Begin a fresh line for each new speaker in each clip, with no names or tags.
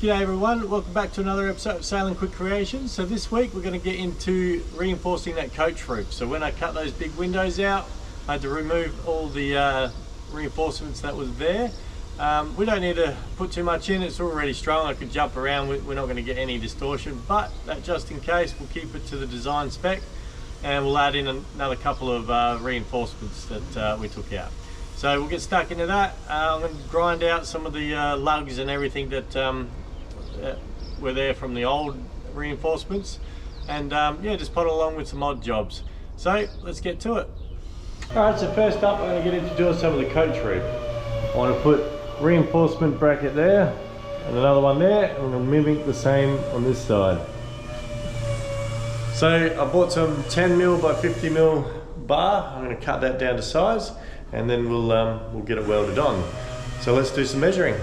G'day everyone, welcome back to another episode of Sailing Quick Creations. So this week we're going to get into reinforcing that coach roof. So when I cut those big windows out, I had to remove all the reinforcements that was there. We don't need to put too much in, it's already strong. I could jump around, we're not going to get any distortion, but that just in case, we'll keep it to the design spec and we'll add in another couple of reinforcements that we took out. So we'll get stuck into that. I'm going to grind out some of the lugs and everything that were there from the old reinforcements, and yeah, just put along with some odd jobs. So let's get to it. Alright, so first up I'm going to get into doing some of the coach roof. I want to put reinforcement bracket there and another one there, and I'm going to mimic the same on this side. So I bought some 10mm by 50mm bar. I'm going to cut that down to size and then we'll get it welded on. So let's do some measuring.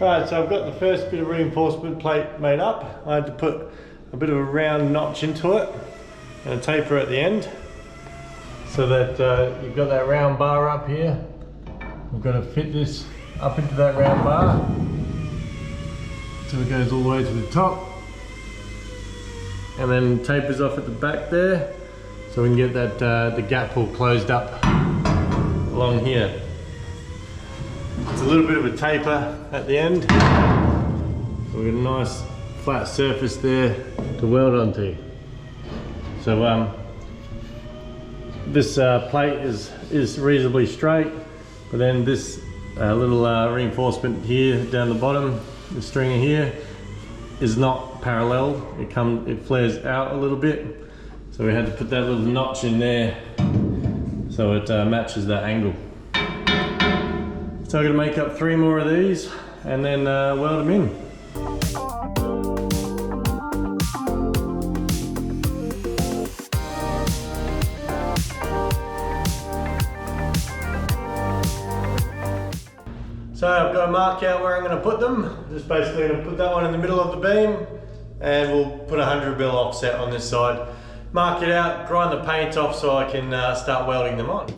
Alright, so I've got the first bit of reinforcement plate made up. I had to put a bit of a round notch into it and a taper at the end so that you've got that round bar up here. We've got to fit this up into that round bar so it goes all the way to the top, and then tapers off at the back there so we can get that the gap all closed up along here. It's a little bit of a taper at the end, so we've got a nice flat surface there to weld onto. So this plate is reasonably straight, but then this little reinforcement here down the bottom, the stringer here, is not parallel. It flares out a little bit, so we had to put that little notch in there so it matches that angle. So I'm going to make up 3 more of these and then weld them in. So I've got to mark out where I'm going to put them. Just basically going to put that one in the middle of the beam and we'll put a 100mm offset on this side. Mark it out, grind the paint off so I can start welding them on.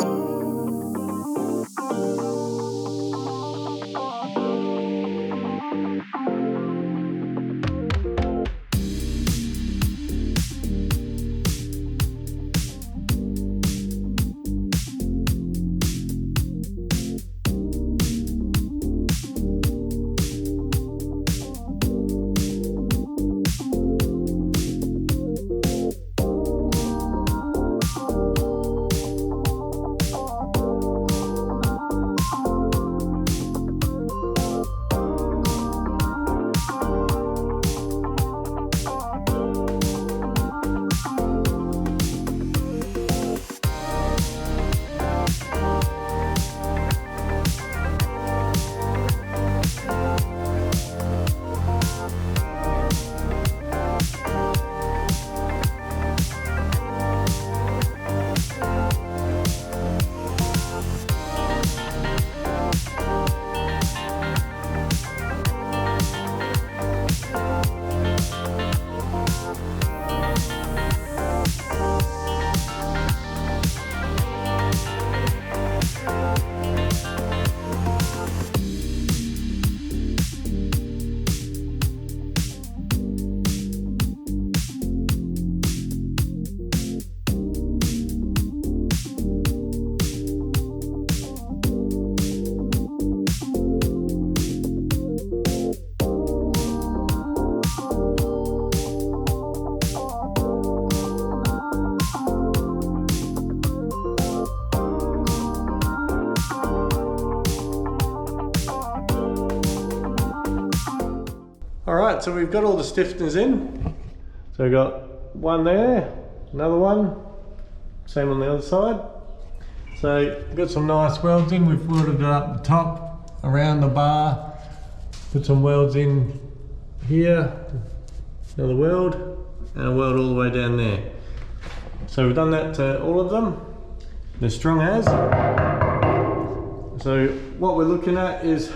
Alright, so we've got all the stiffeners in. So we've got one there, another one, same on the other side. So we've got some nice welds in. We've welded it up the top, around the bar, put some welds in here, another weld, and a weld all the way down there. So we've done that to all of them. They're strong as. So what we're looking at is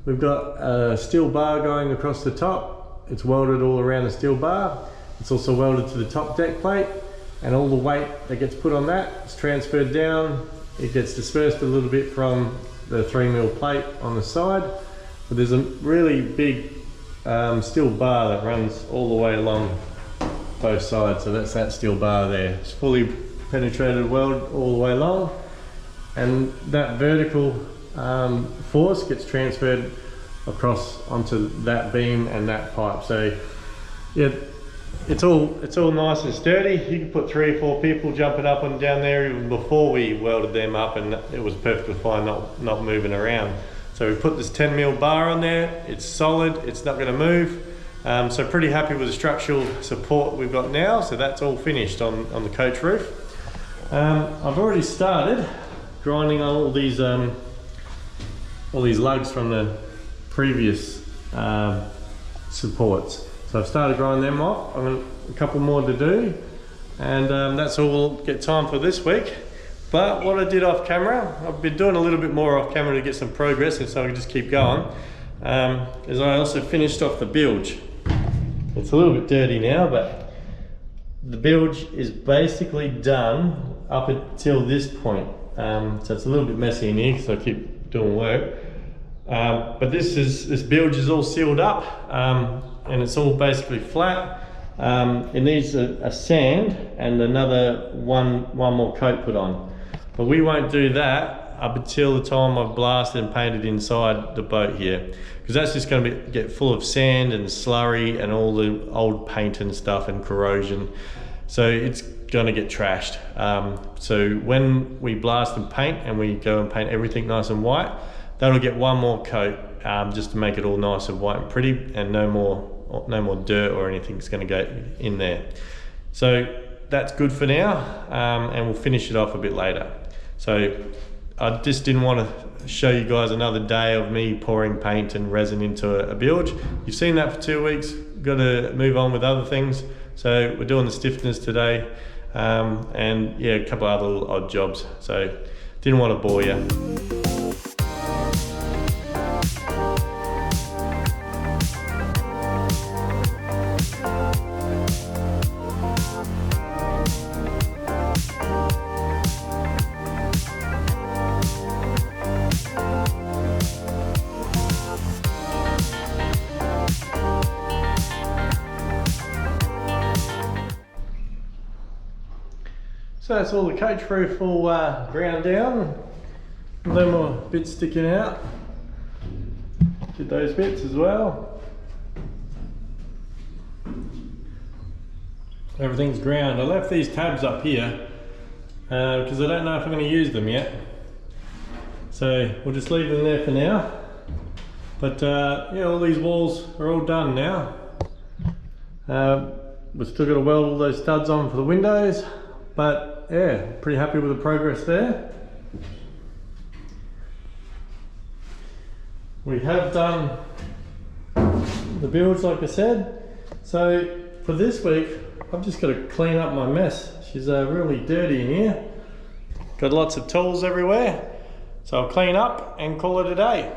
we've got a steel bar going across the top. It's welded all around the steel bar. It's also welded to the top deck plate, and all the weight that gets put on that is transferred down. It gets dispersed a little bit from the 3mm plate on the side, but there's a really big steel bar that runs all the way along both sides. So that's that steel bar there. It's fully penetrated weld all the way along, and that vertical force gets transferred across onto that beam and that pipe. So yeah, it's all nice and sturdy. You can put 3 or 4 people jumping up and down there even before we welded them up, and it was perfectly fine, not moving around. So we put this 10mm bar on there. It's solid, it's not going to move. So pretty happy with the structural support we've got now. So that's all finished on the coach roof. I've already started grinding all these lugs from the previous supports. So I've started grinding them off. I've got a couple more to do, and that's all we'll get time for this week. But what I did off camera, I've been doing a little bit more off camera to get some progress, and so I can just keep going, is I also finished off the bilge. It's a little bit dirty now, but the bilge is basically done up until this point. So it's a little bit messy in here because I keep doing work. But this bilge is all sealed up, and it's all basically flat. It needs a sand and another one more coat put on. But we won't do that up until the time I've blasted and painted inside the boat here, because that's just going to get full of sand and slurry and all the old paint and stuff and corrosion. So it's going to get trashed. So when we blast and paint, and we go and paint everything nice and white, that'll get one more coat, just to make it all nice and white and pretty, and no more dirt or anything's going to go in there. So that's good for now, and we'll finish it off a bit later. So I just didn't want to show you guys another day of me pouring paint and resin into a bilge. You've seen that for 2 weeks. Got to move on with other things. So we're doing the stiffeners today, and yeah, a couple of other little odd jobs. So didn't want to bore you. So that's all the coach roof all ground down. No more bits sticking out. Did those bits as well. Everything's ground. I left these tabs up here because I don't know if I'm going to use them yet. So we'll just leave them there for now. But yeah, all these walls are all done now. We've still got to weld all those studs on for the windows. But yeah, pretty happy with the progress there. We have done the bilge, like I said. So for this week, I've just got to clean up my mess. She's really dirty in here. Got lots of tools everywhere. So I'll clean up and call it a day.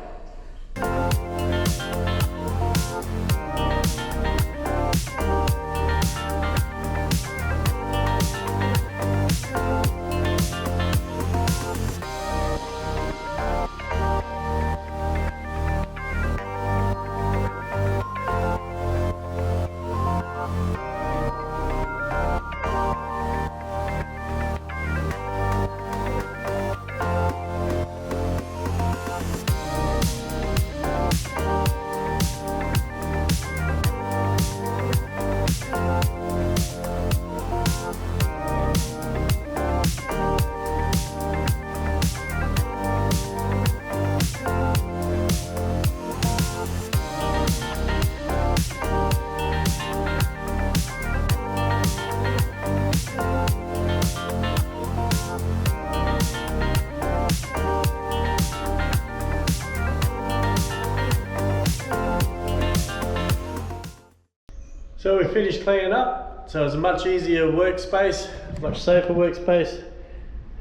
So we finished cleaning up, so it's a much easier workspace, much safer workspace,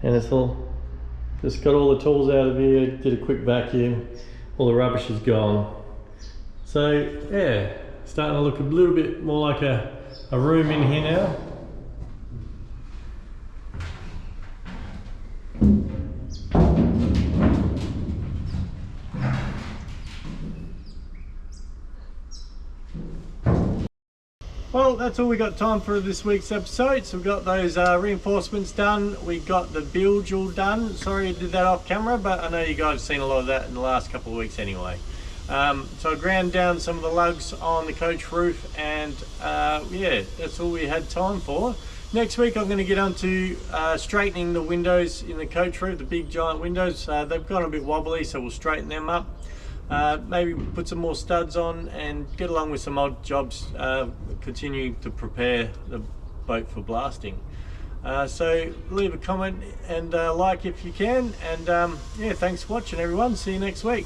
and it's all just got all the tools out of here, did a quick vacuum, all the rubbish is gone. So yeah, starting to look a little bit more like a room in here now. Well, that's all we got time for this week's episode. So we've got those reinforcements done. We got the bilge all done. Sorry I did that off camera, but I know you guys have seen a lot of that in the last couple of weeks anyway. So I ground down some of the lugs on the coach roof, and yeah, that's all we had time for. Next week I'm going to get on to straightening the windows in the coach roof, the big giant windows. They've gone a bit wobbly, so we'll straighten them up. Maybe put some more studs on and get along with some odd jobs, continuing to prepare the boat for blasting. So leave a comment and like if you can, and yeah, thanks for watching everyone. See you next week.